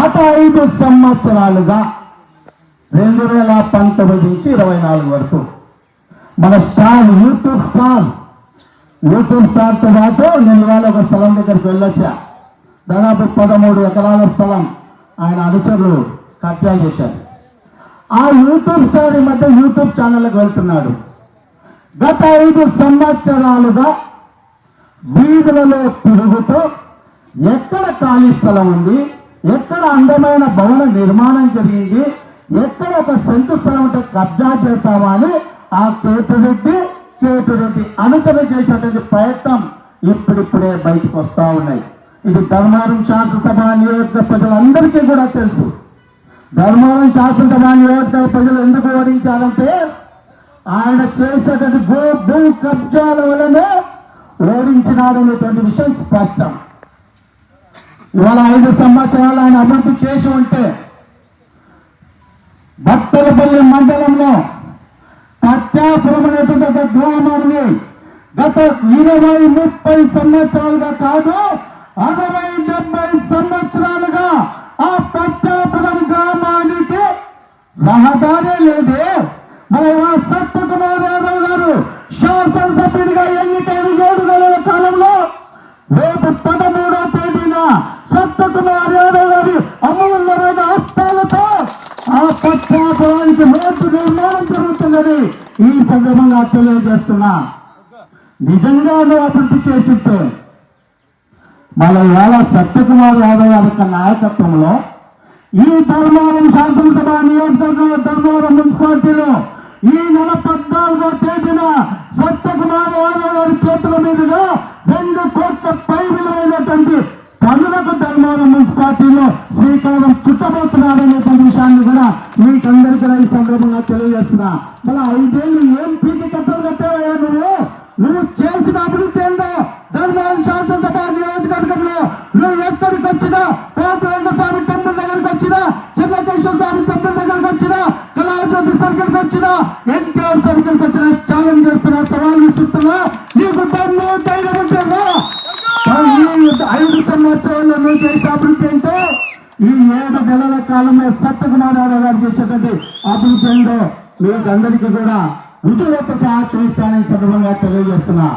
గత 5 సంవత్సరాలుగా 2019 నుంచి 24 వరకు మన స్టార్ యూట్యూబ్ స్టార్తో పాటు నేను ఇవాళ ఒక స్థలం దగ్గరికి వెళ్ళొచ్చా. దాదాపు 13 ఎకరాల స్థలం ఆయన అనుచరులు కబ్జా చేశారు. ఆ యూట్యూబ్ స్టార్ ఈ మధ్య యూట్యూబ్ ఛానల్కి వెళ్తున్నాడు. గత 5 సంవత్సరాలుగా వీధులలో తిరుగుతూ ఎక్కడ ఖాళీ స్థలం ఉంది, ఎక్కడ అందమైన భవన నిర్మాణం జరిగింది, ఎక్కడ ఒక సెంటు స్థలం ఉంటే కబ్జా చేస్తామా అని ఆ కేటురెడ్డి అనుచరణ చేసేటువంటి ప్రయత్నం ఇప్పుడిప్పుడే బయటకు వస్తూ ఉన్నాయి. ఇది ధర్మవరం శాసనసభ నియోజక ప్రజలందరికీ కూడా తెలుసు. ధర్మవరం శాసనసభ నియోజక ప్రజలు ఎందుకు ఓడించారంటే ఆయన చేసేటువంటి భూ కబ్జాల వలనే ఓడించినాడనేటువంటి విషయం స్పష్టం. ఇవాళ 5 సంవత్సరాలు ఆయన అభివృద్ధి చేసి ఉంటే భక్తలపల్లి మండలంలో పత్యాపురం అనేటువంటి ఒక గ్రామాన్ని గత 20-30 సంవత్సరాలుగా కాదు 60-70 సంవత్సరాలుగా ఆ పత్యాపురం గ్రామానికి రహదారే లేదే. మరి సత్యకుమార్ యాదవ్ గారు శాసనసభ్యుడిగా ఎన్నికైన 7 నెలల కాలంలో రేపు 13వ తేదీన సత్యకుమార్ యాదవ్ గారి అమూల్యమైన హస్తాలతో ఆ పత్యాపురానికి రోడ్డు నిర్మాణం జరుగుతున్నది ఈ సందర్భంగా తెలియజేస్తున్నా. నిజంగా నువ్వు అభివృద్ధి చేసిస్తే మళ్ళీ ఇవాళ సత్యకుమార్ యాదవ్ గారి యొక్క నాయకత్వంలో ఈ ధర్మవరం శాసనసభ నియోజకవర్గంలో ధర్మవరం మున్సిపాలిటీలో ఈ నెల 14వ తేదీన సత్యకుమార్ యాదవ్ గారి చేతుల మీదుగా 2 కోట్ల పై విలువైనటువంటి పనులకు ధర్మవరం మున్సిపాలిటీలో శ్రీకారం చుట్టబోతున్నారనేటువంటి విషయాన్ని కూడా మీకందరికీ ఈ సందర్భంగా తెలియజేస్తున్నా. మళ్ళీ 5 ఏళ్ళు ఏం పీకి కట్టలు కట్టావయ్యా నువ్వు చేసిన అభివృద్ధి ఏందో ధర్మవరం శాసనసభ నియోజకవర్గంలో నువ్వు ఎక్కడికి వచ్చినా కోటరంగస్వామి టెంపుల్ దగ్గరికి వచ్చినా, చెన్నకేశ్వర స్వామి టెంపుల్ దగ్గరికి వచ్చినా, కళాజ్యోతి సర్కిల్కి వచ్చినా, ఎన్టీఆర్ సర్కిల్కి వచ్చినా ఛాలెంజ్ చేస్తున్నా, సవాల్ విసురుతున్నా. నీకు దమ్ము ధైర్యం ఉంటుందా? 5 సంవత్సరాల్లో నువ్వు చేసే అభివృద్ధి ఏంటో ఈ 7 నెలల కాలంలో సత్యకుమార్ యాదవ్ గారు చేసేటువంటి అభివృద్ధి ఏంటో మీకు అందరికీ కూడా రుజువులతో సహా చూస్తానని సందర్భంగా తెలియజేస్తున్నా.